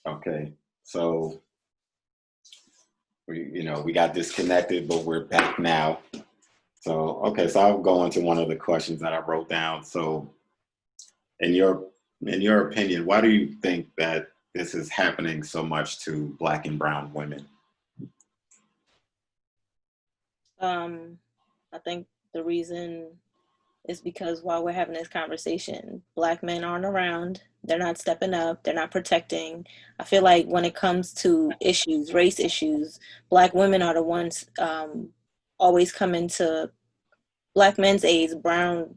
Okay. So we got disconnected, but we're back now. So okay, so I'll go into one of the questions that I wrote down. So in your opinion, why do you think that this is happening so much to Black and brown women? I think the reason is because while we're having this conversation, Black men aren't around. They're not stepping up. They're not protecting. I feel like when it comes to issues, race issues, Black women are the ones always coming to Black men's aid, brown,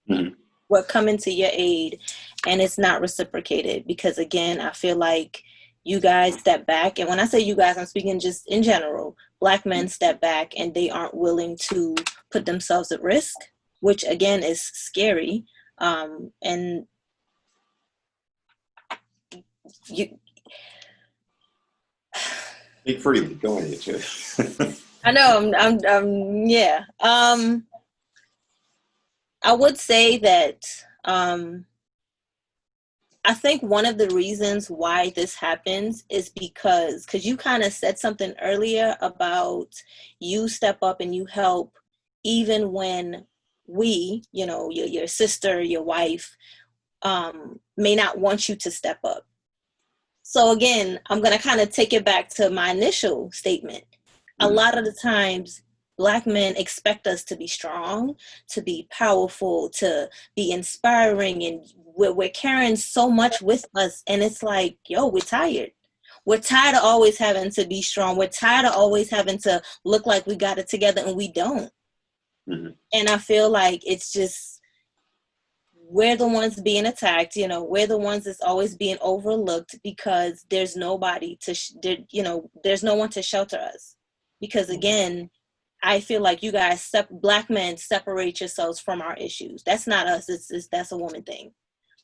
Mhm. what coming to your aid, and it's not reciprocated because again, I feel like you guys step back, and when I say you guys, I'm speaking just in general. Black men step back and they aren't willing to put themselves at risk, which again is scary. And you, Speak freely. Go ahead. Jay. I know, yeah. I would say that I think one of the reasons why this happens is because you kind of said something earlier about you step up and you help even when we, your sister, your wife, may not want you to step up. So again, I'm going to kind of take it back to my initial statement. A Mhm. lot of the times, Black men expect us to be strong, to be powerful, to be inspiring, and we're carrying so much with us. And it's like, yo, we're tired. We're tired of always having to be strong. We're tired of always having to look like we got it together, and we don't. Mhm. And I feel like it's just we're the ones being attacked, we're the ones that's always being overlooked because there's nobody there's no one to shelter us. Because again, I feel like you guys, Black men, separate yourselves from our issues. That's not us. That's a woman thing.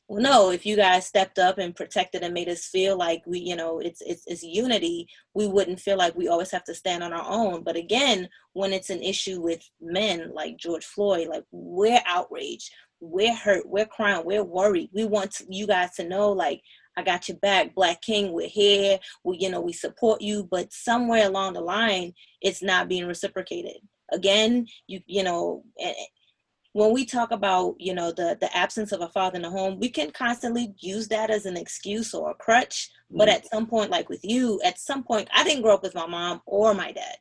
Well, no, if you guys stepped up and protected and made us feel like we, it's unity, we wouldn't feel like we always have to stand on our own. But again, when it's an issue with men like George Floyd, like we're outraged, we're hurt, we're crying, we're worried. We want you guys to know, like, I got your back, Black King, we're here. We support you, but somewhere along the line, it's not being reciprocated. Again, when we talk about the absence of a father in the home, we can constantly use that as an excuse or a crutch. But Mhm. at some point, like with you, at some point, I didn't grow up with my mom or my dad,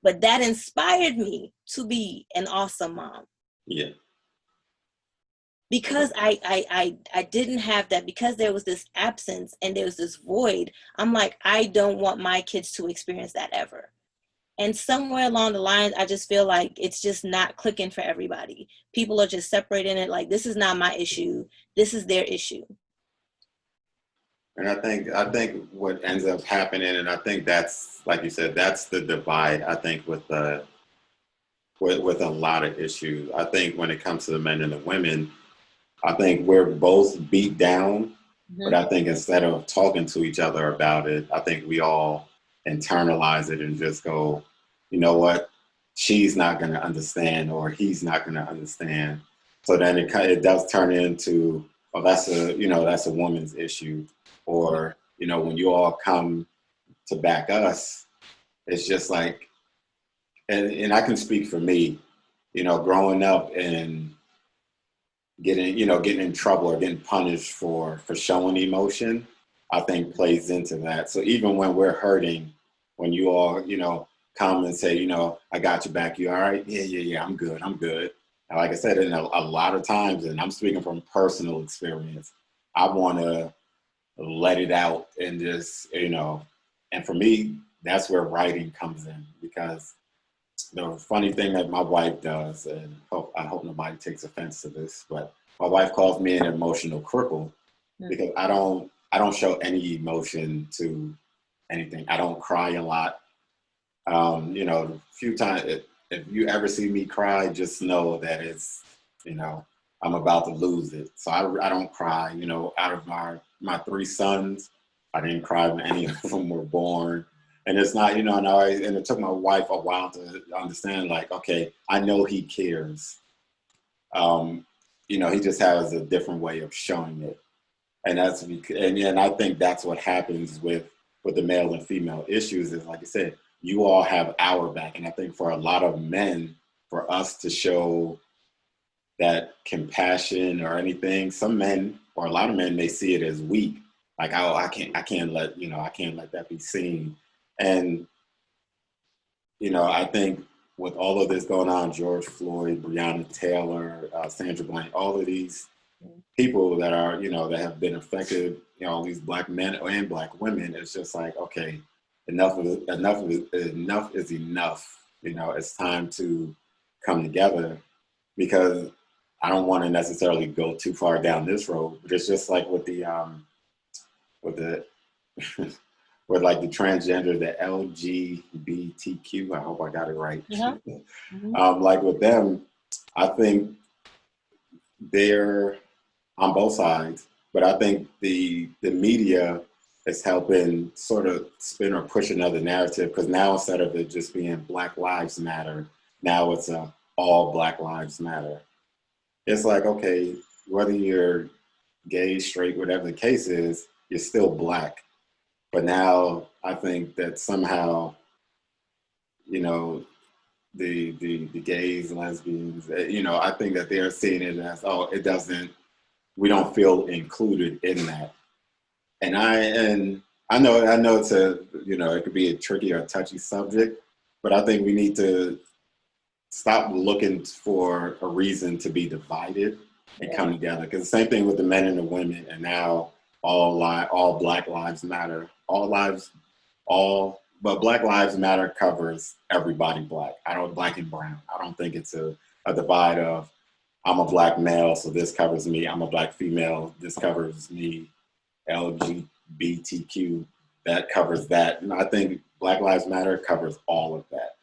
but that inspired me to be an awesome mom Yeah. because I didn't have that, because there was this absence and there was this void. I'm like, I don't want my kids to experience that ever. And somewhere along the lines, I just feel like it's just not clicking for everybody. People are just separating it like, this is not my issue. This is their issue. And I think what ends up happening, and I think that's like you said, that's the divide. I think with a lot of issues. I think when it comes to the men and the women, I think we're both beat down, but Mm-hmm. I think instead of talking to each other about it, I think we all internalize it and just go, you know what, she's not going to understand or he's not going to understand. So then it does turn into, oh, that's a woman's issue, or when you all come to back us, it's just like, and I can speak for me, growing up and getting in trouble or getting punished for showing emotion, I think plays into that. So even when we're hurting, when you all come and say, I got your back, you all right? Yeah, yeah, yeah, I'm good. And like I said, in a lot of times, and I'm speaking from personal experience, I want to let it out and just and for me, that's where writing comes in, because the funny thing that my wife does, and I hope nobody takes offense to this, but my wife calls me an emotional cripple because I don't show any emotion to anything. I don't cry a lot. A few times, if you ever see me cry, just know that you know, I'm about to lose it. So I don't cry. Out of my three sons, I didn't cry when any of them were born. And it's not, and it took my wife a while to understand, like, okay, I know he cares. He just has a different way of showing it. And and I think that's what happens with the male and female issues is, like I said, you all have our back. And I think for a lot of men, for us to show that compassion or anything, some men or a lot of men may see it as weak. Like, oh, I can't let, I can't let that be seen. And, I think with all of this going on, George Floyd, Breonna Taylor, Sandra Bland, all of these people that are, that have been affected, all these black men and black women, it's just like, okay, enough is enough. It's time to come together, because I don't want to necessarily go too far down this road, but it's just like with the with like the transgender, the LGBTQ, I hope I got it right. Yeah. Mm-hmm. Like with them, I think they're on both sides, but I think the media is helping sort of spin or push another narrative, because now instead of it just being Black Lives Matter, now it's all Black Lives Matter. It's like, okay, whether you're gay, straight, whatever the case is, you're still Black. But now I think that somehow, the gays, lesbians, I think that they're seeing it as, oh, we don't feel included in that. And I know it's it could be a tricky or a touchy subject, but I think we need to stop looking for a reason to be divided and come together. Because the same thing with the men and the women, and now all Black Lives Matter, but Black Lives Matter covers everybody Black. Black and brown. I don't think it's a divide of, I'm a Black male, so this covers me. I'm a Black female, this covers me. LGBTQ, that covers that. And I think Black Lives Matter covers all of that.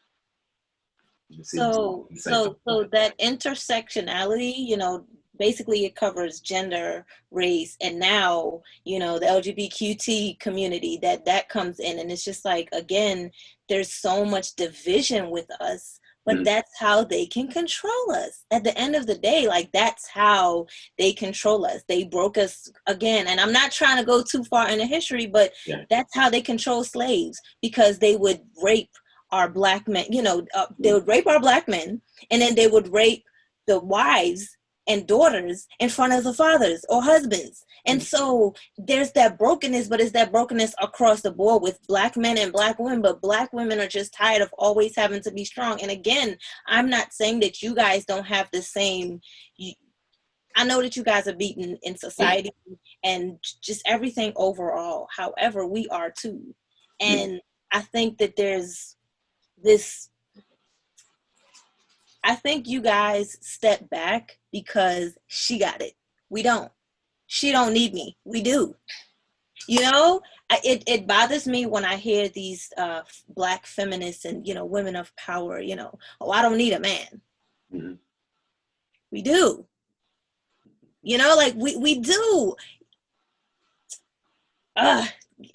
So that intersectionality, basically it covers gender, race, and now, the LGBTQ community that comes in. And it's just like, again, there's so much division with us, but that's how they can control us. At the end of the day, like, that's how they control us. They broke us again. And I'm not trying to go too far into history, but that's how they control slaves, because they would rape our Black men, they would rape our Black men, and then they would rape the wives and daughters in front of the fathers or husbands. And so there's that brokenness, but it's that brokenness across the board with Black men and Black women. But Black women are just tired of always having to be strong. And again, I'm not saying that you guys don't have the same, I know that you guys are beaten in society and just everything overall. However, we are too. And I think that there's I think you guys step back because she got it. We don't. She don't need me. We do. It bothers me when I hear these Black feminists and, women of power, oh, I don't need a man. Mm-hmm. We do. Like we do.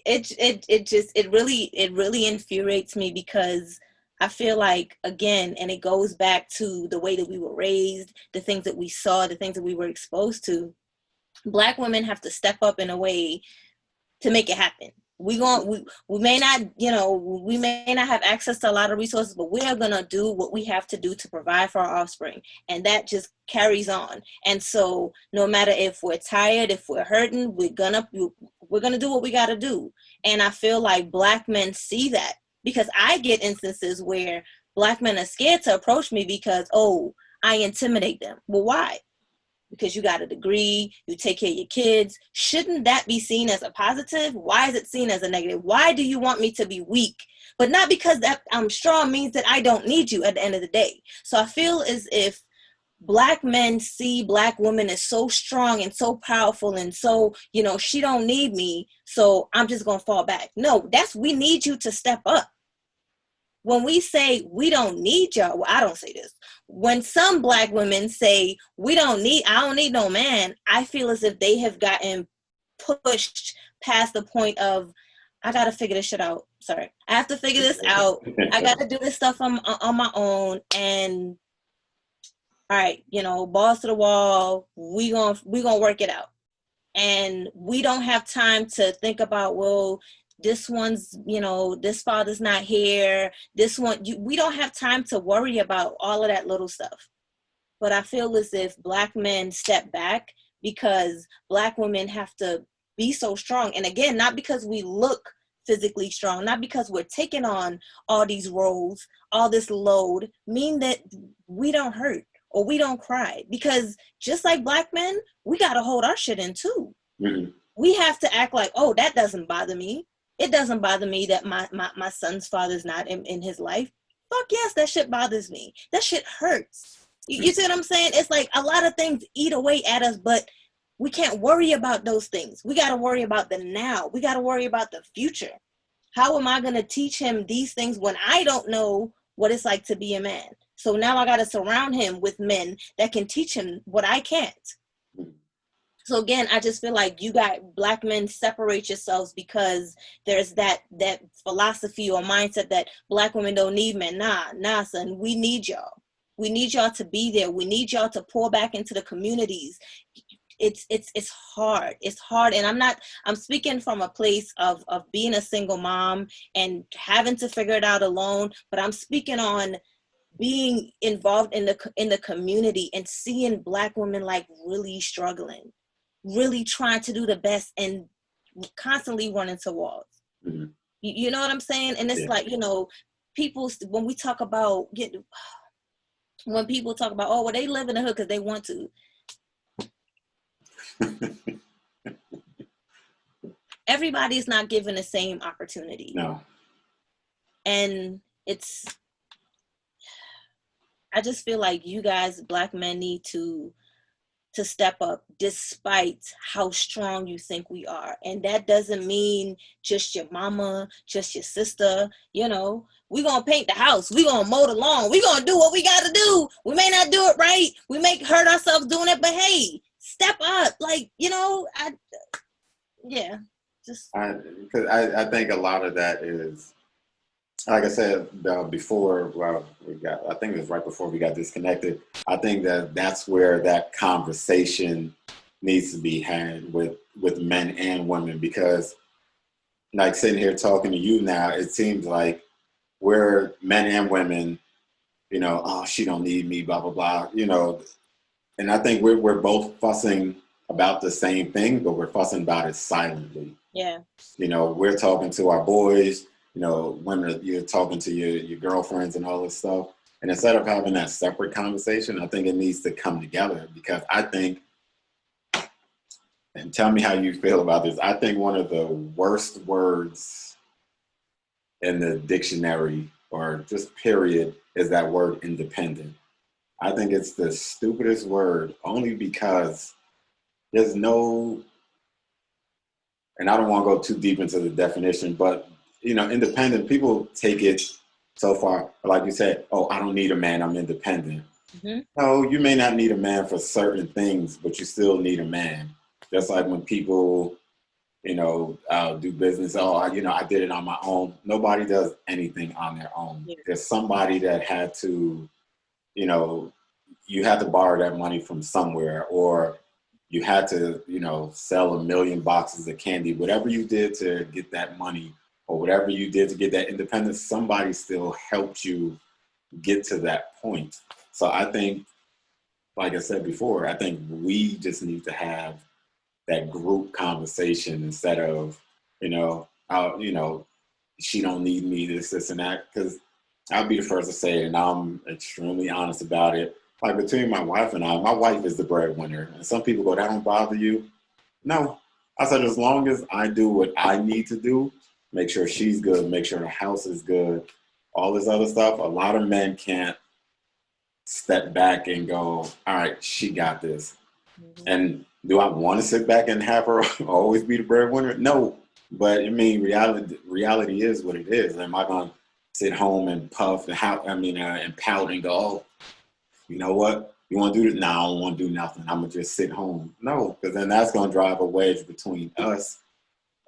It really infuriates me, because I feel like, again, and it goes back to the way that we were raised, the things that we saw, the things that we were exposed to. Black women have to step up in a way to make it happen. We may not, we may not have access to a lot of resources, but we are going to do what we have to do to provide for our offspring. And that just carries on. And so no matter if we're tired, if we're hurting, we're going to do what we got to do. And I feel like Black men see that, because I get instances where Black men are scared to approach me because, oh, I intimidate them. Well, why? Because you got a degree, you take care of your kids. Shouldn't that be seen as a positive? Why is it seen as a negative? Why do you want me to be weak? But not because that I'm strong means that I don't need you at the end of the day. So I feel as if Black men see Black women as so strong and so powerful and so, she don't need me, so I'm just going to fall back. No, we need you to step up. When we say we don't need y'all, well, I don't say this. When some Black women say I don't need no man, I feel as if they have gotten pushed past the point of, I got to figure this shit out. Sorry. I have to figure this out. I got to do this stuff on my own. And all right, balls to the wall. We gonna work it out. And we don't have time to think about, well, this one's, this father's not here. This one, we don't have time to worry about all of that little stuff. But I feel as if Black men step back because Black women have to be so strong. And again, not because we look physically strong, not because we're taking on all these roles, all this load, mean that we don't hurt or we don't cry. Because just like Black men, we got to hold our shit in too. Mm-hmm. We have to act like, oh, that doesn't bother me. It doesn't bother me that my son's father's not in his life. Fuck yes, that shit bothers me. That shit hurts. You see what I'm saying? It's like a lot of things eat away at us, but we can't worry about those things. We got to worry about the now. We got to worry about the future. How am I going to teach him these things when I don't know what it's like to be a man? So now I got to surround him with men that can teach him what I can't. So again, I just feel like you got Black men separate yourselves because there's that philosophy or mindset that Black women don't need men. Nah, son, we need y'all. We need y'all to be there. We need y'all to pour back into the communities. It's hard. It's hard. And I'm speaking from a place of being a single mom and having to figure it out alone. But I'm speaking on being involved in the community and seeing Black women like really struggling, really trying to do the best and constantly running to walls. Mm-hmm. You know what I'm saying? And it's like, people, when we talk about when people talk about, oh, well, they live in the hood because they want to. Everybody's not given the same opportunity. No. And I just feel like you guys, Black men, need to step up despite how strong you think we are. And that doesn't mean just your mama, just your sister, We're going to paint the house. We're going to mow the lawn. We're going to do what we got to do. We may not do it right. We may hurt ourselves doing it, but hey, step up. Like, I think a lot of that is, like I said before, I think it was right before we got disconnected. I think that's where that conversation needs to be had with men and women, because like sitting here talking to you now, it seems like we're men and women, oh, she don't need me, blah, blah, blah, and I think we're both fussing about the same thing, but we're fussing about it silently. Yeah. We're talking to our boys, women, you're talking to your girlfriends and all this stuff. And instead of having that separate conversation, I think it needs to come together, because I think, and tell me how you feel about this, I think one of the worst words in the dictionary, or just period, is that word independent. I think it's the stupidest word, only because there's no, and I don't want to go too deep into the definition, but independent, people take it so far, like you said, oh, I don't need a man, I'm independent. Mm-hmm. No, you may not need a man for certain things, but you still need a man. Just like when people, do business, I did it on my own. Nobody does anything on their own. Yeah. There's somebody that had to, you had to borrow that money from somewhere, or you had to, sell 1 million boxes of candy. Whatever you did to get that money, or whatever you did to get that independence, somebody still helped you get to that point. So I think, like I said before, I think we just need to have that group conversation instead of, she don't need me, this and that. Because I'll be the first to say it, and I'm extremely honest about it. Like between my wife and I, my wife is the breadwinner. And some people go, that don't bother you? No. I said, as long as I do what I need to do, make sure she's good, make sure the house is good, all this other stuff, a lot of men can't step back and go, all right, she got this. Mm-hmm. And do I want to sit back and have her always be the breadwinner? No. But I mean, reality is what it is. Am I going to sit home and puff and pout and go, oh, you know what? You want to do this? No, I don't want to do nothing. I'm going to just sit home. No, because then that's going to drive a wedge between us.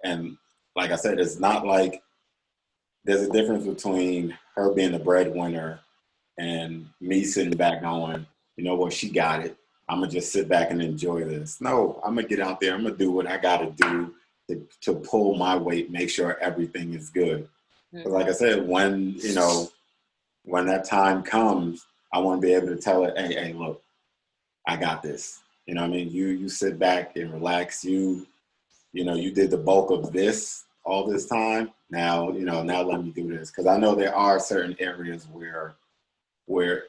And like I said, it's not like there's a difference between her being the breadwinner and me sitting back going, you know what, she got it. I'm gonna just sit back and enjoy this. No, I'm gonna get out there. I'm gonna do what I gotta do to pull my weight, make sure everything is good. But like I said, when when that time comes, I want to be able to tell her, hey, look, I got this. You know what I mean? You sit back and relax. You did the bulk of this all this time. Now, now let me do this. Because I know there are certain areas where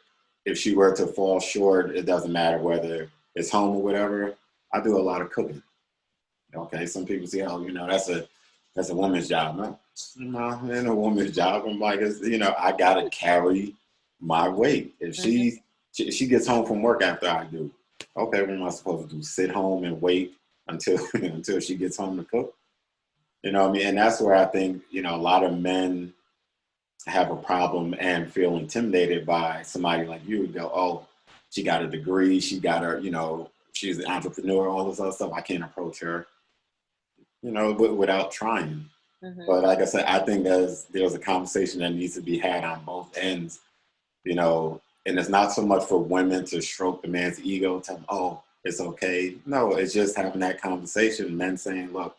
if she were to fall short, it doesn't matter whether it's home or whatever. I do a lot of cooking. Okay, some people say, oh, that's a woman's job. No, it ain't a woman's job. I'm like, I gotta carry my weight. If she gets home from work after I do, okay, what am I supposed to do? Sit home and wait until until she gets home to cook? You know what I mean? And that's where I think, a lot of men have a problem and feel intimidated by somebody like you. Go, oh, she got a degree, she got her, she's an entrepreneur, all this other stuff. I can't approach her, without trying. But like I said, I think there's a conversation that needs to be had on both ends, and it's not so much for women to stroke the man's ego, tell him, oh, it's okay. No, it's just having that conversation, men saying, look,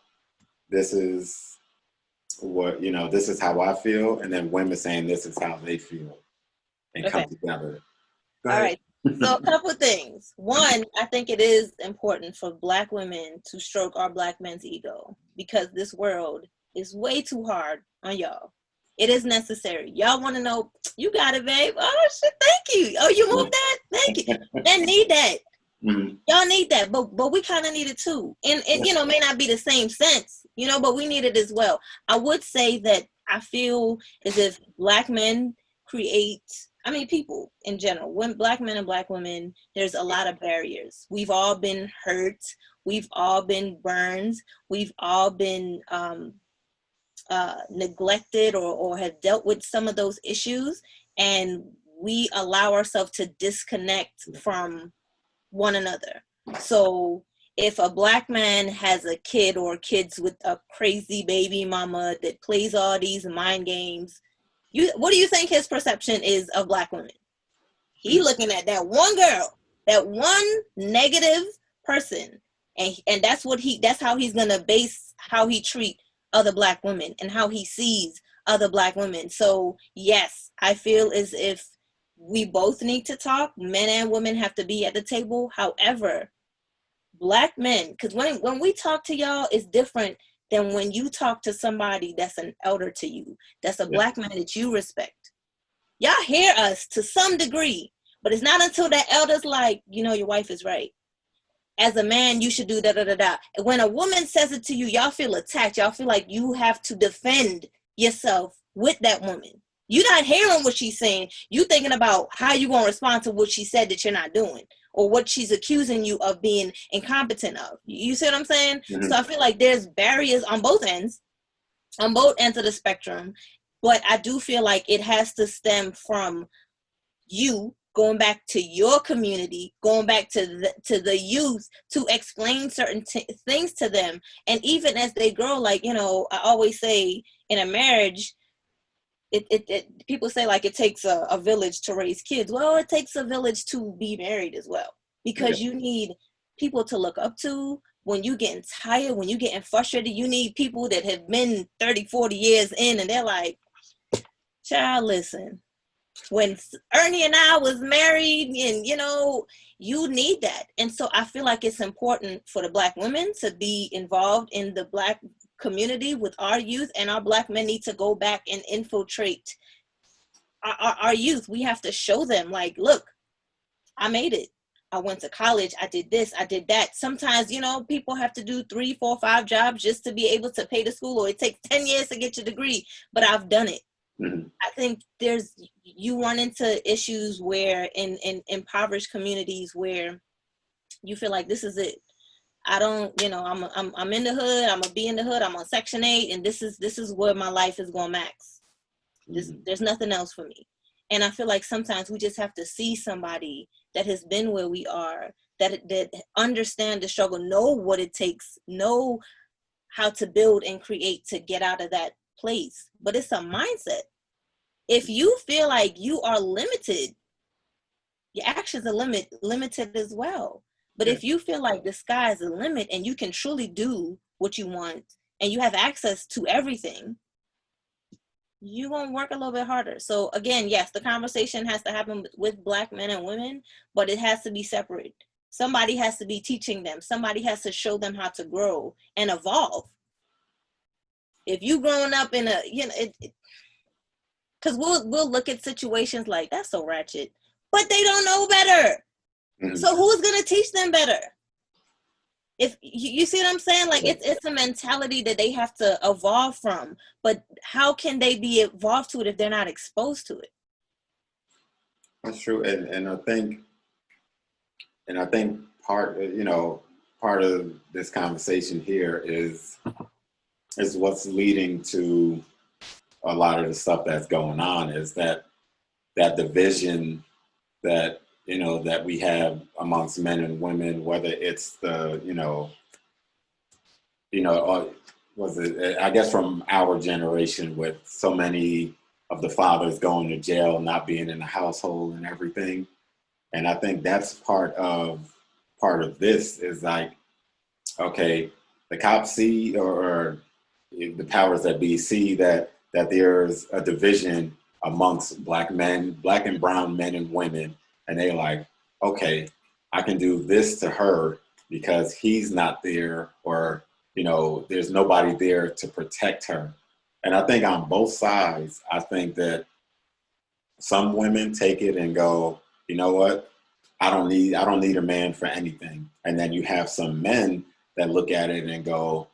this is this is how I feel, and then women saying this is how they feel, and come together. All right. So a couple of things. One, I think it is important for Black women to stroke our Black men's ego, because this world is way too hard on y'all. It is necessary. Y'all want to know, you got it, babe. Oh, shit, thank you. Oh, you moved that? Thank you. Men need that. Y'all need that, but we kind of need it too. And may not be the same sense, but we need it as well. I would say that I feel as if Black men people in general, when Black men and Black women, there's a lot of barriers. We've all been hurt. We've all been burned. We've all been neglected or have dealt with some of those issues. And we allow ourselves to disconnect from one another. So if a Black man has a kid or kids with a crazy baby mama that plays all these mind games, what do you think his perception is of Black women? He looking at that one girl, that one negative person, and that's how he's gonna base how he treat other Black women and how he sees other Black women. So yes, I feel as if we both need to talk. Men and women have to be at the table. However, Black men, because when we talk to y'all, it's different than when you talk to somebody that's an elder to you, that's a Black man that you respect. Y'all hear us to some degree, but it's not until that elder's like, your wife is right. As a man, you should do da-da-da-da. And when a woman says it to you, y'all feel attacked. Y'all feel like you have to defend yourself with that woman. You're not hearing what she's saying. You thinking about how you going to respond to what she said that you're not doing, or what she's accusing you of being incompetent of. You see what I'm saying? So I feel like there's barriers on both ends of the spectrum. But I do feel like it has to stem from you going back to your community, going back to the youth to explain certain things to them. And even as they grow, like, I always say in a marriage, people say like it takes a village to raise kids. Well, it takes a village to be married as well, because you need people to look up to. When you getting tired, when you getting frustrated, you need people that have been 30, 40 years in, and they're like, child, listen, when Ernie and I was married, and you need that. And so I feel like it's important for the Black women to be involved in the Black community with our youth, and our Black men need to go back and infiltrate our youth. We have to show them, like, look, I made it. I went to college. I did this. I did that. Sometimes, people have to do 3, 4, 5 jobs just to be able to pay the school, or it takes 10 years to get your degree, but I've done it. I think you run into issues where in impoverished communities where you feel like this is it. I don't, I'm in the hood. I'm gonna be in the hood. I'm on Section 8, and this is where my life is going max. There's nothing else for me. And I feel like sometimes we just have to see somebody that has been where we are, that understand the struggle, know what it takes, know how to build and create to get out of that place. But it's a mindset. If you feel like you are limited, your actions are limited as well. But Yeah. if you feel like the sky is the limit and you can truly do what you want and you have access to everything, you're going to work a little bit harder. So again, yes, the conversation has to happen with Black men and women, but it has to be separate. Somebody has to be teaching them. Somebody has to show them how to grow and evolve. If you growing up in a, because we'll look at situations like, that's so ratchet, but they don't know better. Mhm. So who's going to teach them better? If you see what I'm saying, like it's a mentality that they have to evolve from, but how can they be evolved to it if they're not exposed to it? That's true, and I think part of this conversation here is what's leading to a lot of the stuff that's going on, is that division that that we have amongst men and women, whether it's the was it, I guess from our generation, with so many of the fathers going to jail, not being in the household and everything. And I think that's part of this is like, okay, the cops see, or the powers that be see that there's a division amongst black men, black and brown men and women, and they like, okay, I can do this to her because he's not there, or there's nobody there to protect her. And I think on both sides, I think that some women take it and go, you know what, I don't need a man for anything. And then you have some men that look at it and go,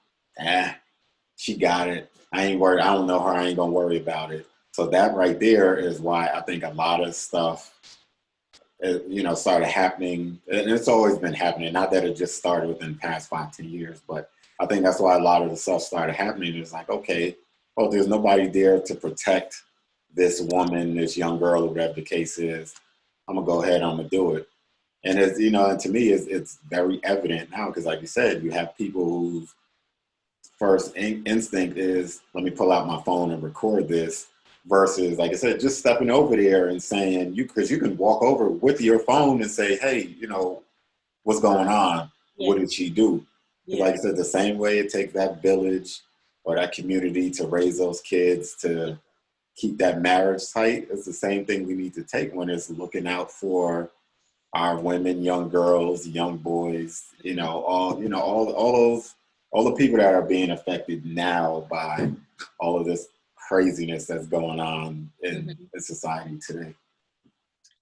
she got it. I ain't worried. I don't know her. I ain't gonna worry about it. So that right there is why I think a lot of stuff, started happening, and it's always been happening. Not that it just started within the past 5-10 years, but I think that's why a lot of the stuff started happening. It's like, okay, well, there's nobody there to protect this woman, this young girl, or whatever the case is. I'm gonna go ahead. I'm gonna do it. And it's, and to me, it's very evident now, because like you said, you have people whose first instinct is, let me pull out my phone and record this, versus, like I said, just stepping over there and saying, because you can walk over with your phone and say, hey, what's going on? Yeah. What did she do? Yeah. Like I said, the same way it takes that village or that community to raise those kids to keep that marriage tight, it's the same thing we need to take when it's looking out for our women, young girls, young boys, all the people that are being affected now by all of this craziness that's going on in society today.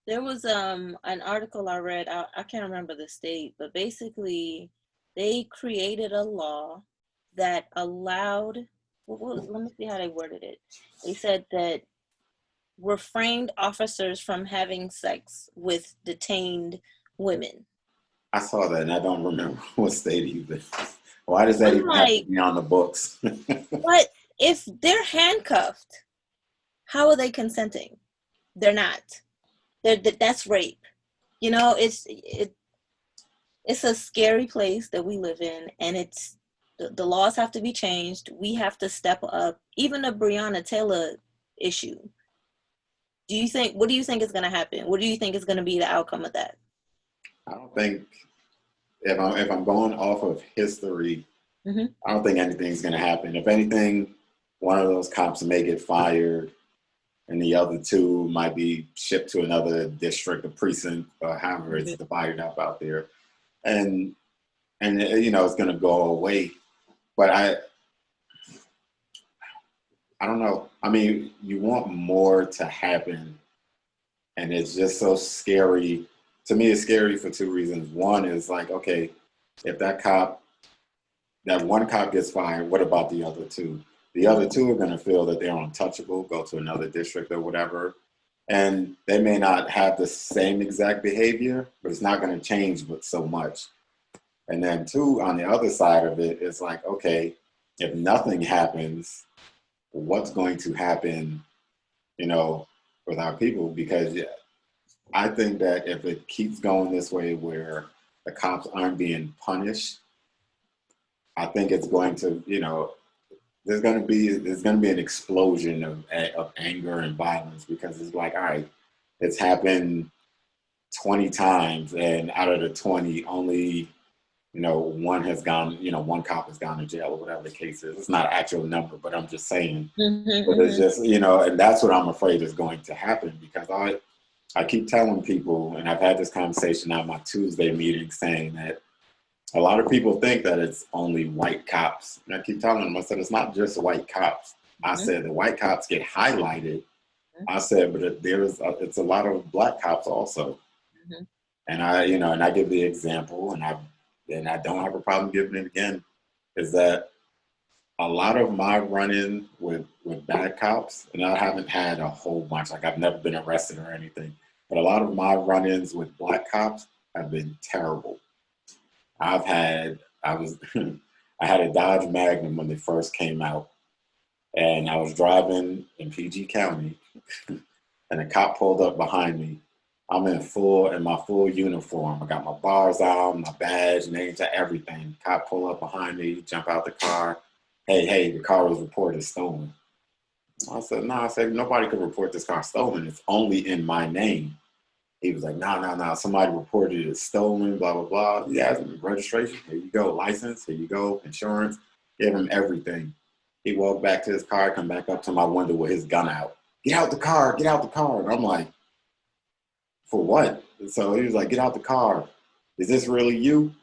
There was an article I read, I can't remember the state, but basically they created a law that allowed, let me see how they worded it. They said that refrained officers from having sex with detained women. I saw that and I don't remember what state either. Why does that even have to be on the books? But if they're handcuffed, how are they consenting? They're not. That's rape. It's a scary place that we live in, and it's the laws have to be changed. We have to step up. Even the Breonna Taylor issue. What do you think is going to happen? What do you think is going to be the outcome of that? I don't think, if I'm going off of history, I don't think anything's going to happen. If anything, one of those cops may get fired, and the other two might be shipped to another district or precinct, or however it's divided up out there, and it's going to go away. But I don't know. I mean, you want more to happen, and it's just so scary. To me, it's scary for two reasons. One is like, okay, if that one cop gets fired, what about the other two? The other two are going to feel that they're untouchable, go to another district or whatever. And they may not have the same exact behavior, but it's not going to change but so much. And then two, on the other side of it, it's like, okay, if nothing happens, what's going to happen, with our people? Because I think that if it keeps going this way, where the cops aren't being punished, I think it's going to, there's going to be an explosion of anger and violence, because it's like, all right, it's happened 20 times, and out of the 20, only, one has gone, one cop has gone to jail or whatever the case is. It's not an actual number, but I'm just saying. Mm-hmm, But it's just, and that's what I'm afraid is going to happen, because I keep telling people, and I've had this conversation at my Tuesday meeting, saying that a lot of people think that it's only white cops. And I keep telling them, I said, it's not just white cops. I said the white cops get highlighted. I said, but it's a lot of black cops also. mm-hmm. And I give the example, and I don't have a problem giving it again, is that a lot of my run-in with bad cops, and I haven't had a whole bunch, like I've never been arrested or anything, but a lot of my run-ins with black cops have been terrible. I had a Dodge Magnum when they first came out, and I was driving in PG County, and a cop pulled up behind me. I'm in my full uniform. I got my bars on, my badge, name to everything. Cop pull up behind me, jump out the car. Hey, the car was reported stolen. I said, no, nobody could report this car stolen. It's only in my name. He was like, no, somebody reported it stolen, blah, blah, blah. Yeah, registration, here you go. License, here you go. Insurance, give him everything. He walked back to his car, come back up to my window with his gun out. Get out the car. And I'm like, for what? So he was like, get out the car. Is this really you?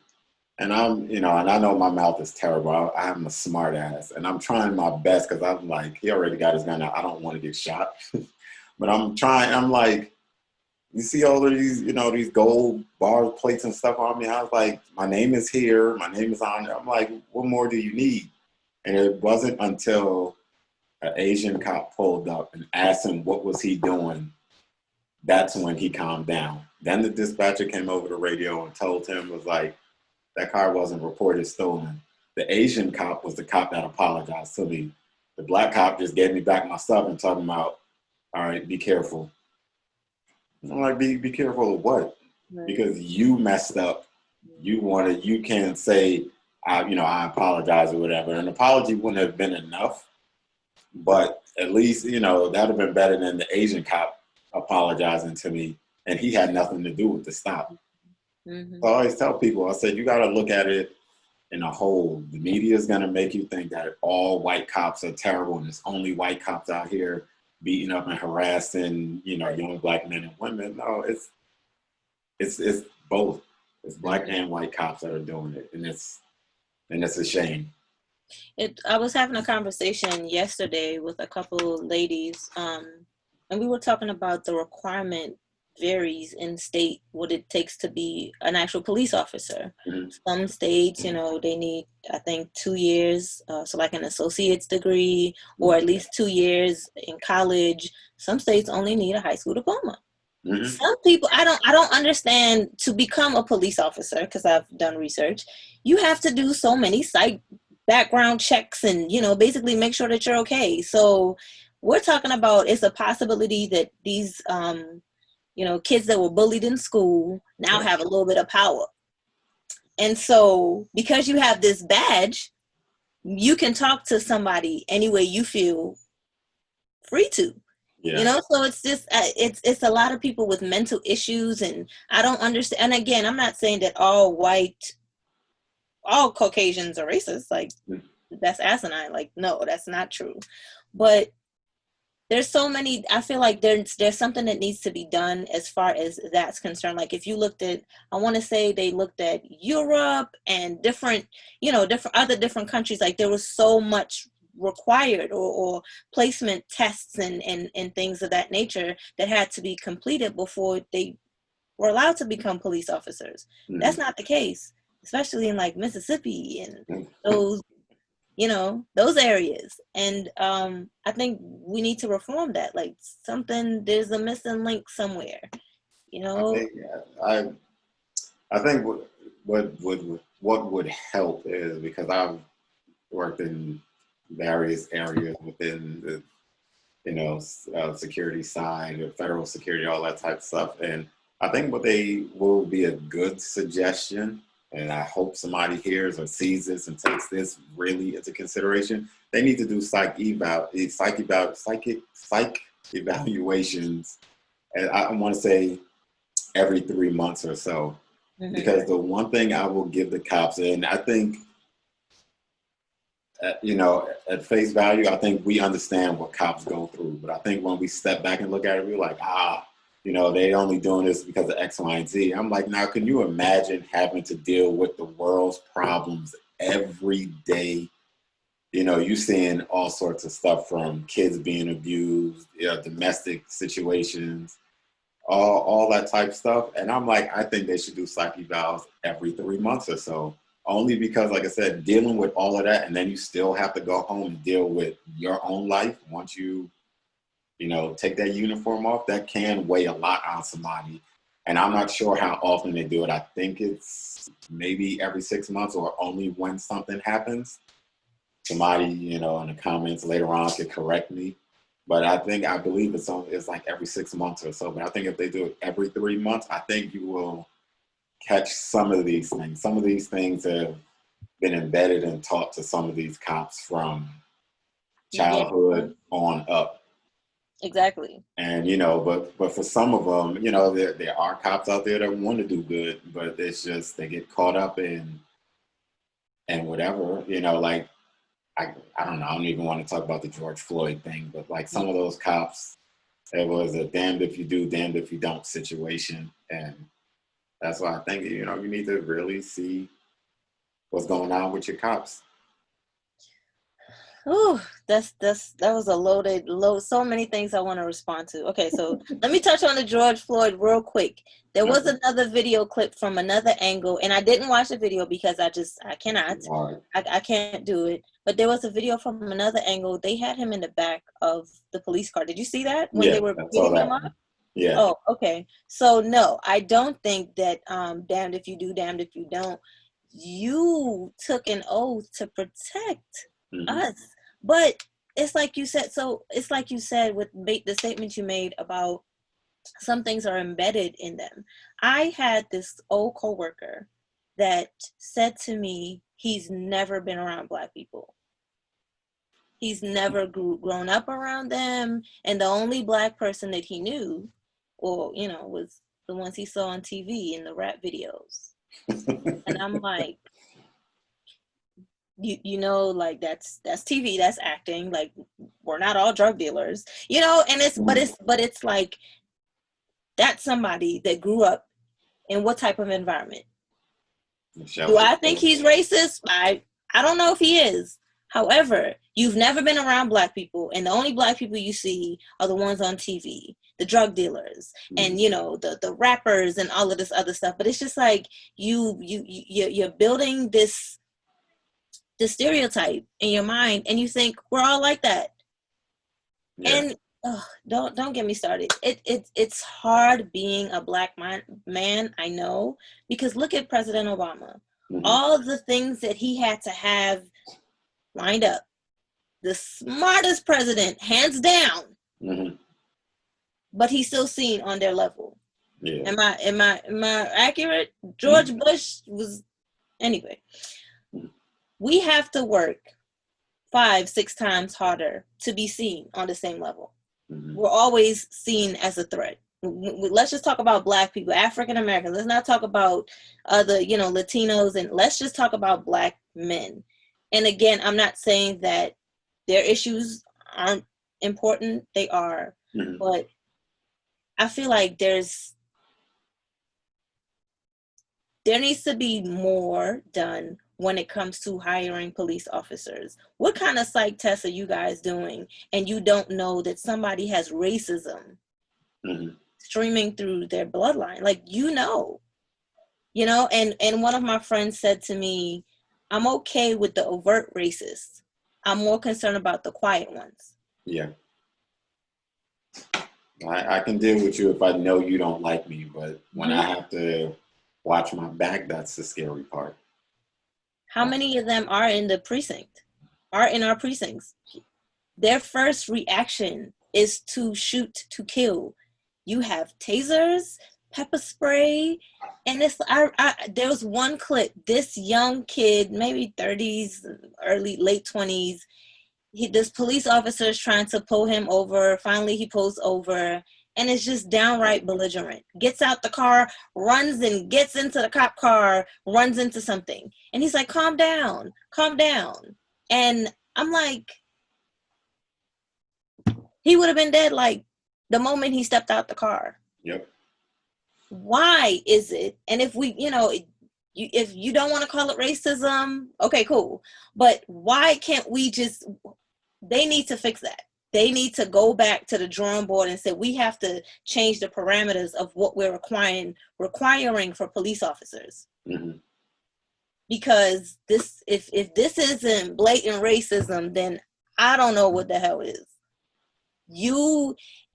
And and I know my mouth is terrible. I'm a smart ass, and I'm trying my best, because I'm like, he already got his gun out. I don't want to get shot. But I'm like, you see all of these, these gold bar plates and stuff on me. I was like, my name is here. My name is on there. I'm like, what more do you need? And it wasn't until an Asian cop pulled up and asked him what was he doing, that's when he calmed down. Then the dispatcher came over the radio and told him, was like, that car wasn't reported stolen. The Asian cop was the cop that apologized to me. The black cop just gave me back my stuff and talking about, all right, be careful. I'm like, be careful of what? Right. Because you messed up. You can't say, I apologize or whatever. An apology wouldn't have been enough, but at least, that would have been better than the Asian cop apologizing to me, and he had nothing to do with the stop. Mm-hmm. So I always tell people, I said, you got to look at it in a whole. The media is going to make you think that all white cops are terrible and there's only white cops out here beating up and harassing, young black men and women. No, it's both. It's black and white cops that are doing it, and it's a shame. I was having a conversation yesterday with a couple ladies, and we were talking about the requirement varies in state what it takes to be an actual police officer. Mm-hmm. Some states, they need, I think, 2 years, so like an associate's degree, or at least 2 years in college. Some states only need a high school diploma. Mm-hmm. Some people, I don't understand, to become a police officer, because I've done research, you have to do so many psych background checks and, basically make sure that you're okay. So we're talking about, it's a possibility that these, kids that were bullied in school now have a little bit of power. And so because you have this badge, you can talk to somebody any way you feel free to. Yeah. So it's just, it's a lot of people with mental issues, and I don't understand. And again, I'm not saying that all Caucasians are racist. Like, that's asinine. Like, no, that's not true. But there's so many, I feel like there's something that needs to be done as far as that's concerned. Like, if you looked at, I want to say they looked at Europe and different countries, like there was so much required or placement tests and things of that nature that had to be completed before they were allowed to become police officers. Mm-hmm. That's not the case, especially in like Mississippi and those areas. And I think we need to reform that. Like, there's a missing link somewhere, I think what would help is, because I've worked in various areas within the security side, federal security, all that type of stuff. And I think what will be a good suggestion, and I hope somebody hears or sees this and takes this really into consideration, they need to do psych evaluations. And I want to say every 3 months or so. Because the one thing I will give the cops, and I think, at face value, I think we understand what cops go through. But I think when we step back and look at it, we're like, they only doing this because of X, Y, and Z. I'm like, now, can you imagine having to deal with the world's problems every day? You seeing all sorts of stuff from kids being abused, domestic situations, all that type stuff. And I'm like, I think they should do psych evals every 3 months or so. Only because, like I said, dealing with all of that, and then you still have to go home and deal with your own life once you, take that uniform off, that can weigh a lot on somebody. And I'm not sure how often they do it. I think it's maybe every 6 months or only when something happens. Somebody, in the comments later on could correct me. But I believe it's like every 6 months or so. But I think if they do it every 3 months, I think you will catch some of these things. Some of these things have been embedded and taught to some of these cops from childhood on up. Exactly. And, but for some of them, there are cops out there that want to do good, but it's just they get caught up in and whatever, like, I don't know. I don't even want to talk about the George Floyd thing, but like some of those cops, it was a damned if you do, damned if you don't situation. And that's why I think, you need to really see what's going on with your cops. Ooh, that was a loaded. So many things I want to respond to. Okay, so let me touch on the George Floyd real quick. There was another video clip from another angle, and I didn't watch the video because I cannot. I can't do it. But there was a video from another angle. They had him in the back of the police car. Did you see that when they were beating him up? Yeah. Oh, okay. So no, I don't think that damned if you do, damned if you don't. You took an oath to protect us. But it's like you said, with the statement you made about some things are embedded in them. I had this old coworker that said to me, he's never been around Black people. He's never grown up around them. And the only Black person that he knew, was the ones he saw on TV in the rap videos. And I'm like, like that's TV, that's acting. Like, we're not all drug dealers, and it's like, that's somebody that grew up in what type of environment? Do I think he's racist? I don't know if he is. However, you've never been around Black people, and the only Black people you see are the ones on TV, the drug dealers, and the rappers and all of this other stuff. But it's just like you're building this stereotype in your mind, and you think we're all like that. And don't get me started. It's hard being a Black man, I know, because look at President Obama. All the things that he had to have lined up. The smartest president, hands down. But he's still seen on their level. Yeah. Am I accurate? George Bush was, anyway. We have to work 5-6 times harder to be seen on the same level. We're always seen as a threat. Let's just talk about Black people, African Americans. Let's not talk about other, Latinos, and let's just talk about Black men. And again, I'm not saying that their issues aren't important. They are. But I feel like there needs to be more done when it comes to hiring police officers. What kind of psych tests are you guys doing, and you don't know that somebody has racism streaming through their bloodline? Like, and one of my friends said to me, I'm okay with the overt racists. I'm more concerned about the quiet ones. Yeah. I can deal with you if I know you don't like me, but when I have to watch my back, that's the scary part. How many of them are in our precincts? Their first reaction is to shoot, to kill. You have tasers, pepper spray, and it's there was one clip, this young kid, maybe 30s, late 20s, this police officer is trying to pull him over. Finally, he pulls over, and is just downright belligerent. Gets out the car, runs and gets into the cop car, runs into something. And he's like, calm down, calm down. And I'm like, he would have been dead like the moment he stepped out the car. Yep. Why is it? And if we, if you don't want to call it racism, okay, cool. But why can't we just, they need to fix that. They need to go back to the drawing board and say, we have to change the parameters of what we're requiring for police officers. Mm-hmm. Because if this isn't blatant racism, then I don't know what the hell is.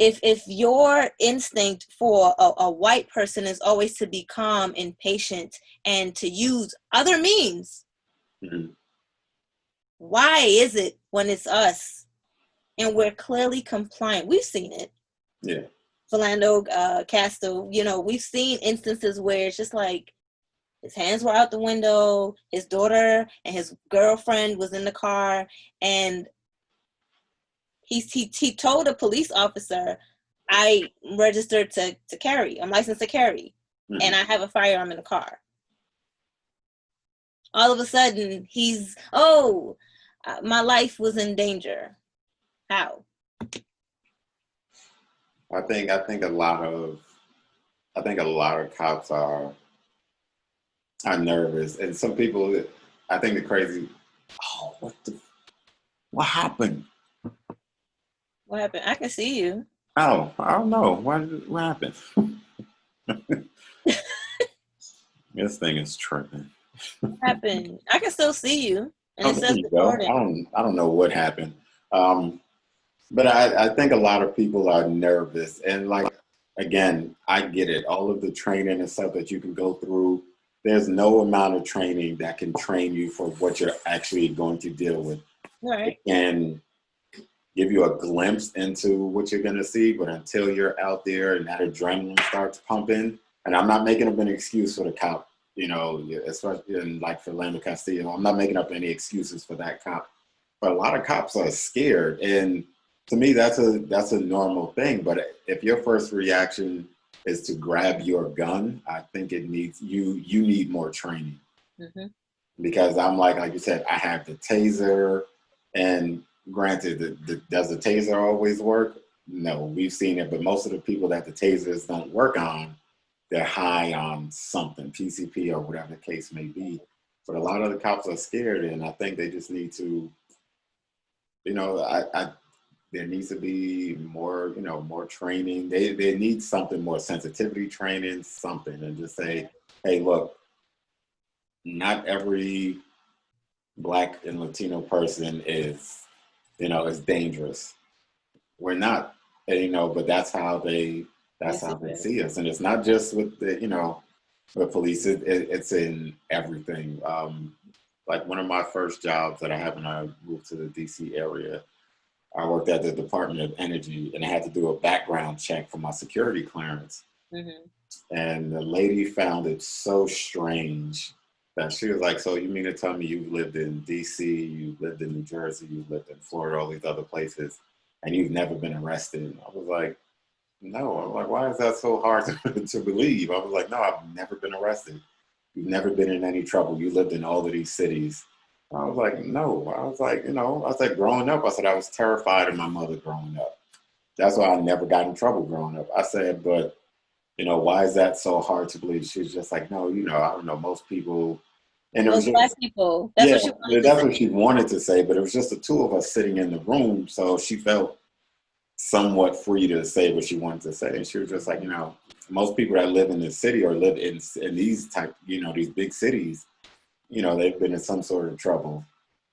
If your instinct for a white person is always to be calm and patient and to use other means, mm-hmm. why is it when it's us and we're clearly compliant? We've seen it. Yeah. Philando Castile, we've seen instances where it's just like his hands were out the window, his daughter and his girlfriend was in the car, and he told a police officer, I registered to carry, I'm licensed to carry, mm-hmm. and I have a firearm in the car. All of a sudden, my life was in danger. How? I think a lot of cops are nervous, and some people, I think the crazy. Oh, what happened? What happened? I can see you. Oh, I don't know. What happened? This thing is tripping. What happened? I can still see you. And it says recording. I don't know what happened. But I think a lot of people are nervous. And like, again, I get it. All of the training and stuff that you can go through, there's no amount of training that can train you for what you're actually going to deal with. Right. It can give you a glimpse into what you're going to see, but until you're out there and that adrenaline starts pumping, and I'm not making up an excuse for the cop, especially in like Philando Castile, I'm not making up any excuses for that cop, but a lot of cops are scared, and to me that's a normal thing. But if your first reaction is to grab your gun, I think it needs you need more training. Mm-hmm. Because I'm like you said, I have the taser, and granted, does the taser always work? No, we've seen it, but most of the people that the tasers don't work on, they're high on something, PCP or whatever the case may be. But a lot of the cops are scared, and I think they just need to, there needs to be more, more training. They need something more, sensitivity training, something, and just say, hey, look, not every Black and Latino person is dangerous. We're not, but that's how they see us. And it's not just with the, with police, it's in everything. Like one of my first jobs that I had when I moved to the DC area, I worked at the Department of Energy, and I had to do a background check for my security clearance. Mm-hmm. And the lady found it so strange that she was like, so you mean to tell me you've lived in DC, you've lived in New Jersey, you've lived in Florida, all these other places, and you've never been arrested? I was like, no. I'm like, why is that so hard to believe? I was like, no, I've never been arrested. You've never been in any trouble. You lived in all of these cities. I was like, no. I was like, growing up, I said I was terrified of my mother growing up. That's why I never got in trouble growing up. I said, but, why is that so hard to believe? She was just like, no, I don't know, most people. And it was just, Black people. That's what she wanted to say, but it was just the two of us sitting in the room, so she felt somewhat free to say what she wanted to say. And she was just like, most people that live in this city or live in these type, these big cities, they've been in some sort of trouble.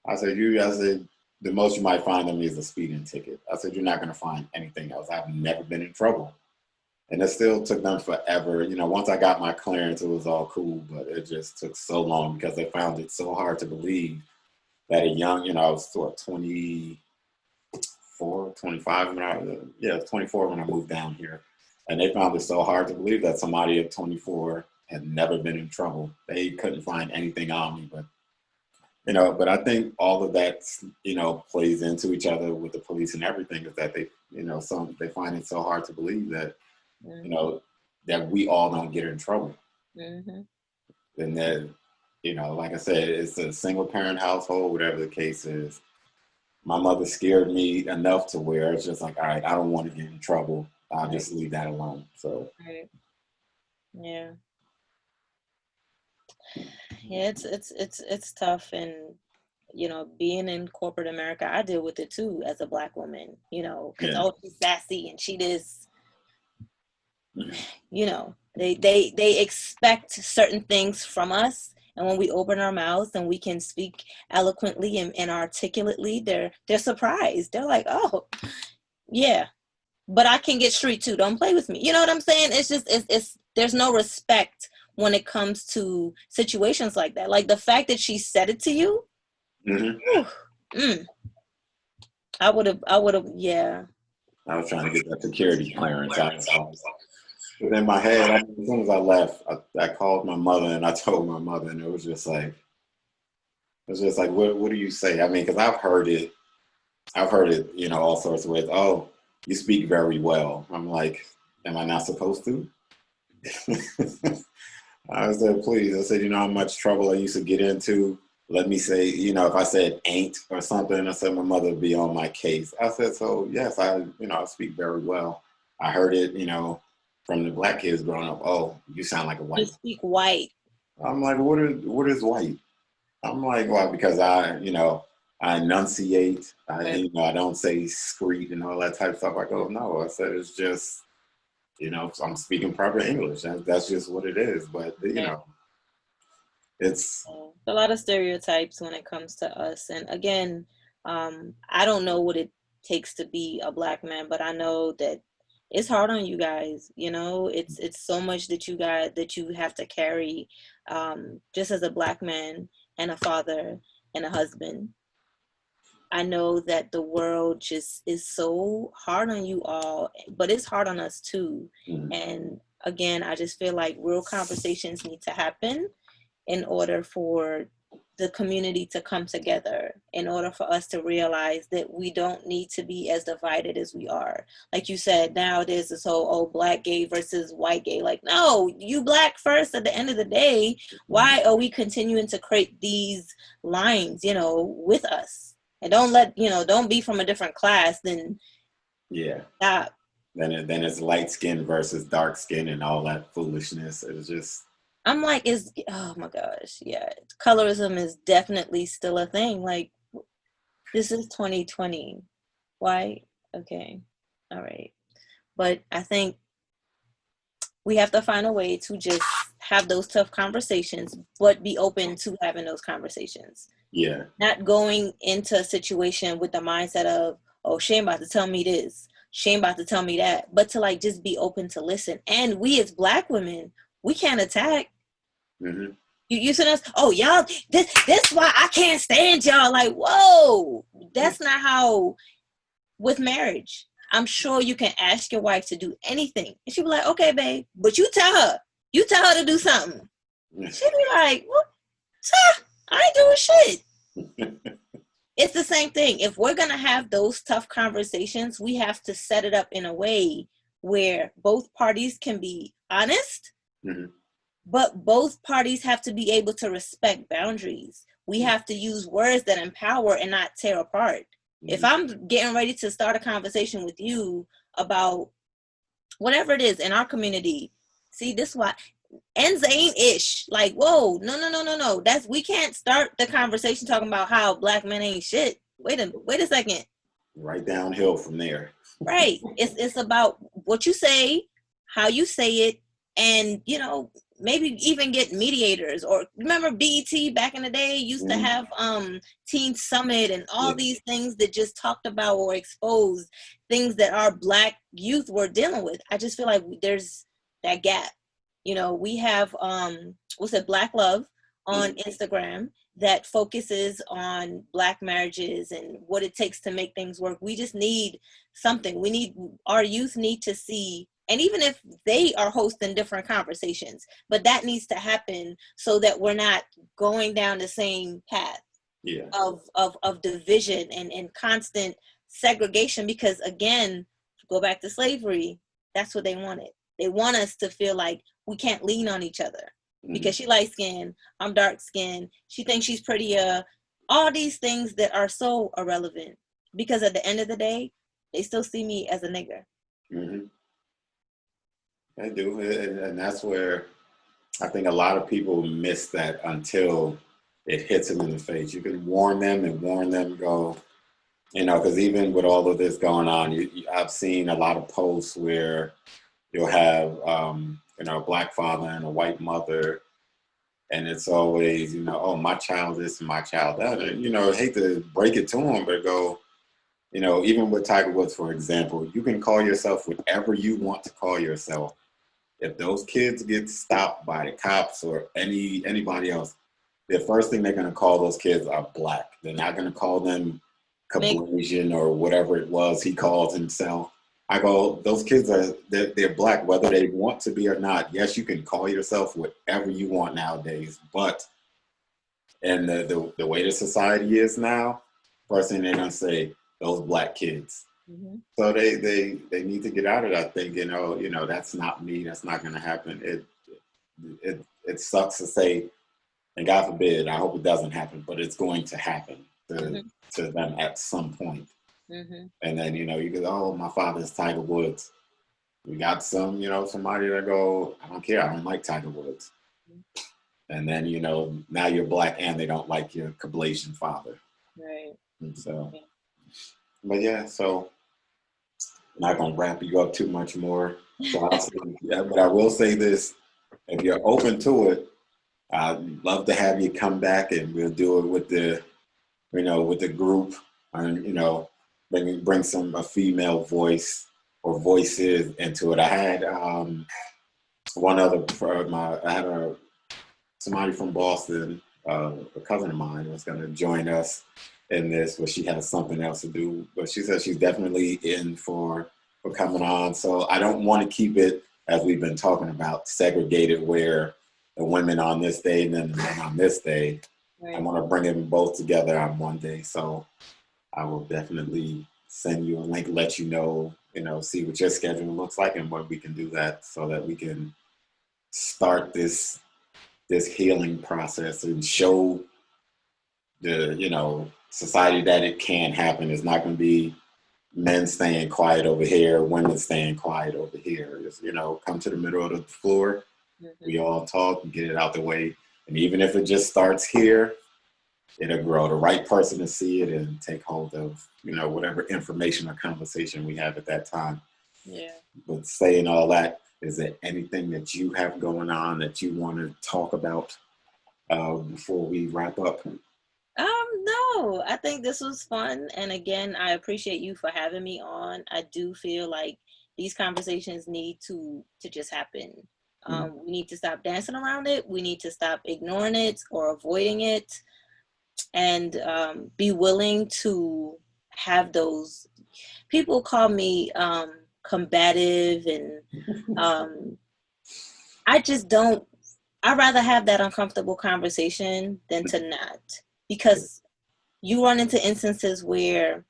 I said, the most you might find them is a speeding ticket. I said, you're not going to find anything else. I've never been in trouble. And it still took them forever. Once I got my clearance, it was all cool, but it just took so long because they found it so hard to believe that a young, I was 24, 25 when 24 when I moved down here. And they found it so hard to believe that somebody at 24 had never been in trouble. They couldn't find anything on me, but But I think all of that, plays into each other with the police and everything, is that they find it so hard to believe that, you Mm-hmm. know, that we all don't get in trouble. Mm-hmm. And that, like I said, it's a single parent household, whatever the case is. My mother scared me enough to where it's just like, all right, I don't want to get in trouble. I'll Right. just leave that alone. So, Right. Yeah. Yeah. It's tough, and being in corporate America, I deal with it too as a Black woman. Because yeah. she's sassy and she this. They expect certain things from us, and when we open our mouths and we can speak eloquently and articulately, they're surprised. They're like, oh yeah, but I can get street too, don't play with me. You know what I'm saying? It's just it's there's no respect when it comes to situations like that. Like the fact that she said it to you. Mm-hmm. Whew, mm, I would have yeah. I was trying to get that security clearance. In my head, as soon as I left, I called my mother and I told my mother, and it was just like, what do you say? I mean, because I've heard it, all sorts of ways. Oh, you speak very well. I'm like, am I not supposed to? I said, please. I said, how much trouble I used to get into. Let me say, if I said ain't or something, I said my mother would be on my case. I said, so yes, I speak very well. I heard it, from the Black kids growing up. Oh, you sound like a You white. speak white. I'm like, what is white? I'm like, well, because I enunciate. Right. I don't say screet and all that type of stuff. I go, no. I said it's just, I'm speaking proper English. That's just what it is. But it's A lot of stereotypes when it comes to us. And again, I don't know what it takes to be a Black man, but I know that it's hard on you guys. It's so much that you have to carry, just as a Black man and a father and a husband. I know that the world just is so hard on you all, but it's hard on us too. mm, And again, I just feel like real conversations need to happen in order for the community to come together, in order for us to realize that we don't need to be as divided as we are. Like you said, now there's this whole, oh, Black gay versus white gay. Like, no, you Black first at the end of the day. Why are we continuing to create these lines, with us? And don't be from a different class, then yeah. stop. Then it's light skin versus dark skin and all that foolishness. It's just I'm like, oh my gosh, yeah. Colorism is definitely still a thing. Like, this is 2020. Why? Okay. All right. But I think we have to find a way to just have those tough conversations, but be open to having those conversations. yeah. Not going into a situation with the mindset of, oh, Shane about to tell me this, Shane about to tell me that, but to like just be open to listen. And we as Black women, we can't attack. Mm-hmm. You send us, oh y'all, this why I can't stand y'all. Like, whoa, that's not how. With marriage, I'm sure you can ask your wife to do anything, and she'll be like, okay, babe, but you tell her to do something. She'll be like, what? I ain't doing shit. It's the same thing. If we're gonna have those tough conversations, we have to set it up in a way where both parties can be honest. Mm-hmm. But both parties have to be able to respect boundaries. We have to use words that empower and not tear apart. Mm-hmm. If I'm getting ready to start a conversation with you about whatever it is in our community, see, this why Enzane-ish, like, whoa, no. We can't start the conversation talking about how Black men ain't shit. Wait a second. Right downhill from there. Right. It's about what you say, how you say it, and maybe even get mediators. Or remember BET back in the day used to have Teen Summit and all these things that just talked about or exposed things that our Black youth were dealing with. I just feel like there's that gap. We have Black Love on Instagram that focuses on Black marriages and what it takes to make things work. We just need something. Our youth need to see. And even if they are hosting different conversations, but that needs to happen so that we're not going down the same path. Yeah. of division and constant segregation, because again, go back to slavery, that's what they wanted. They want us to feel like we can't lean on each other because she light skinned, I'm dark skinned, she thinks she's prettier, all these things that are so irrelevant, because at the end of the day, they still see me as a nigger. Mm-hmm. They do, and that's where I think a lot of people miss that until it hits them in the face. You can warn them and warn them, go, because even with all of this going on, I've seen a lot of posts where you'll have, a black father and a white mother, and it's always, oh, my child this and my child that. And, I hate to break it to them, but go, even with Tiger Woods, for example, you can call yourself whatever you want to call yourself. If those kids get stopped by the cops or anybody else, the first thing they're going to call those kids are black. They're not going to call them Caucasian or whatever it was he called himself. I go, those kids they're black, whether they want to be or not. Yes, you can call yourself whatever you want nowadays, but and the way the society is now, first thing they're going to say, those black kids. Mm-hmm. So they need to get out of that thinking, that's not me, that's not going to happen. It sucks to say, and God forbid, I hope it doesn't happen, but it's going to happen to them at some point. Mm-hmm. And then, you go, oh, my father's Tiger Woods. We got somebody that go, I don't care, I don't like Tiger Woods. Mm-hmm. And then, now you're black and they don't like your Caucasian father. Right. And so, but yeah, so I'm not going to wrap you up too much more. So but I will say this, if you're open to it, I'd love to have you come back and we'll do it with the group and, bring a female voice or voices into it. I had somebody from Boston, a cousin of mine was going to join us in this, but she has something else to do. But she said she's definitely in for coming on. So I don't want to keep it, as we've been talking about, segregated where the women on this day and then the men on this day. Right. I want to bring them both together on one day. So I will definitely send you a link, let you know, see what your schedule looks like and what we can do that so that we can start this healing process and show the, society that it can happen. It's not going to be men staying quiet over here, women staying quiet over here. Just, come to the middle of the floor. Mm-hmm. We all talk and get it out the way. And even if it just starts here, it'll grow. The right person to see it and take hold of, whatever information or conversation we have at that time. Yeah. But saying all that, is there anything that you have going on that you want to talk about before we wrap up? No, I think this was fun. And again, I appreciate you for having me on. I do feel like these conversations need to just happen. We need to stop dancing around it. We need to stop ignoring it or avoiding it, and be willing to have those. People call me combative, and I just don't. I'd rather have that uncomfortable conversation than to not, because you run into instances where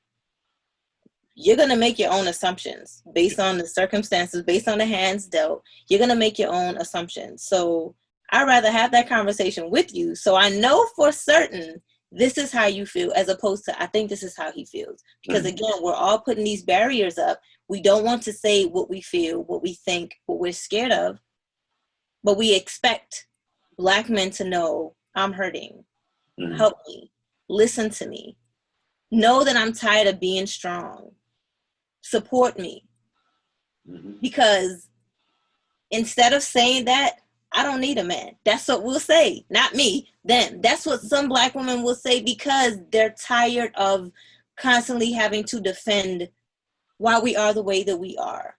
you're going to make your own assumptions based on the circumstances, based on the hands dealt. You're going to make your own assumptions. So I'd rather have that conversation with you so I know for certain this is how you feel, as opposed to I think this is how he feels. Because again, we're all putting these barriers up. We don't want to say what we feel, what we think, what we're scared of, but we expect Black men to know I'm hurting. Help me. Listen to me. Know that I'm tired of being strong. Support me. Because instead of saying that, I don't need a man. That's what we'll say. Not me, them. That's what some Black women will say because they're tired of constantly having to defend why we are the way that we are.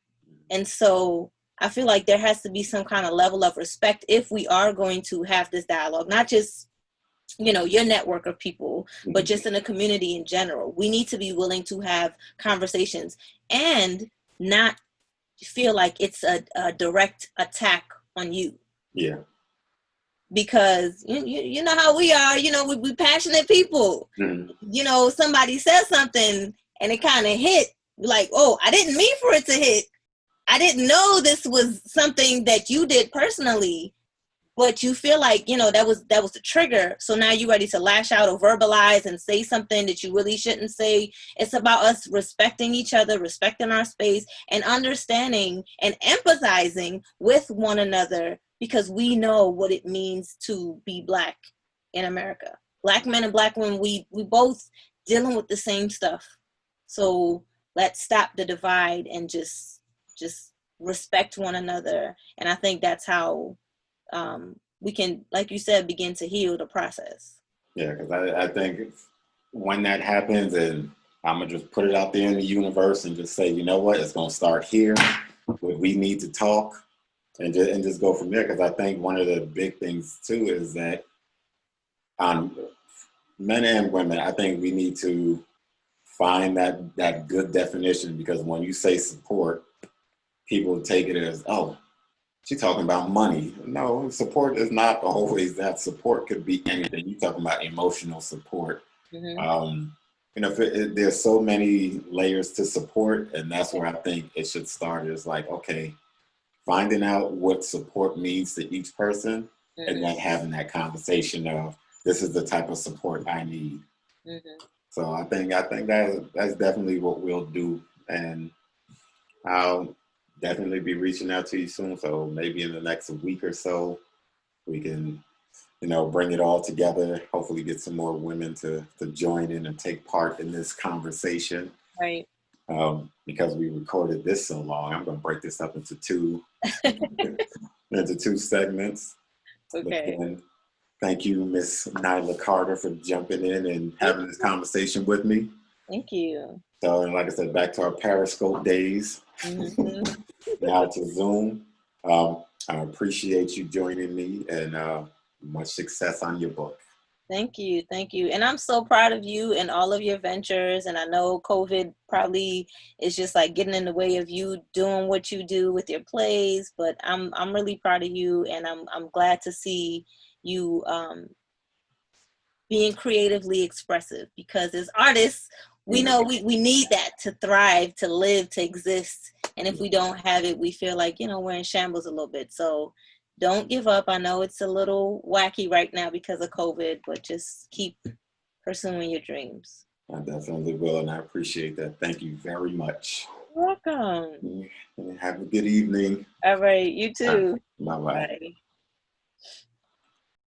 And so I feel like there has to be some kind of level of respect if we are going to have this dialogue, not just your network of people, but just in the community in general. We need to be willing to have conversations and not feel like it's a direct attack on you. Yeah. because you know how we are, we passionate people. Mm-hmm. Somebody says something and it kind of hit, like, oh, I didn't mean for it to hit. I didn't know this was something that you did personally, but you feel like, that was the trigger. So now you're ready to lash out or verbalize and say something that you really shouldn't say. It's about us respecting each other, respecting our space, and understanding and empathizing with one another, because we know what it means to be Black in America. Black men and Black women, we both dealing with the same stuff. So let's stop the divide and just respect one another. And I think that's how we can, like you said, begin to heal the process. Yeah, because I think when that happens, and I'm going to just put it out there in the universe and just say, you know what, it's going to start here. We need to talk and just go from there. Because I think one of the big things, too, is that men and women, I think we need to find that good definition, because when you say support, people take it as, oh, she's talking about money. No, support is not always that. Support could be anything. You're talking about emotional support. Mm-hmm. There's so many layers to support, and that's where I think it should start. Is like, okay, finding out what support means to each person, mm-hmm. and then having that conversation of, this is the type of support I need. Mm-hmm. So I think that's definitely what we'll do, and I'll definitely be reaching out to you soon. So maybe in the next week or so, we can, bring it all together. Hopefully, get some more women to join in and take part in this conversation. Right. Because we recorded this so long, I'm going to break this up into two segments. Okay. Again, thank you, Miss Nyla Carter, for jumping in and having this conversation with me. Thank you. So, and like I said, back to our Periscope days. Mm-hmm. Now to Zoom. I appreciate you joining me, and much success on your book. Thank you. And I'm so proud of you and all of your ventures. And I know COVID probably is just like getting in the way of you doing what you do with your plays, but I'm really proud of you, and I'm glad to see you being creatively expressive, because as artists, we know we need that to thrive, to live, to exist. And if we don't have it, we feel like, we're in shambles a little bit. So don't give up. I know it's a little wacky right now because of COVID, but just keep pursuing your dreams. I definitely will, and I appreciate that. Thank you very much. You're welcome. Have a good evening. All right, you too. Bye-bye. Bye.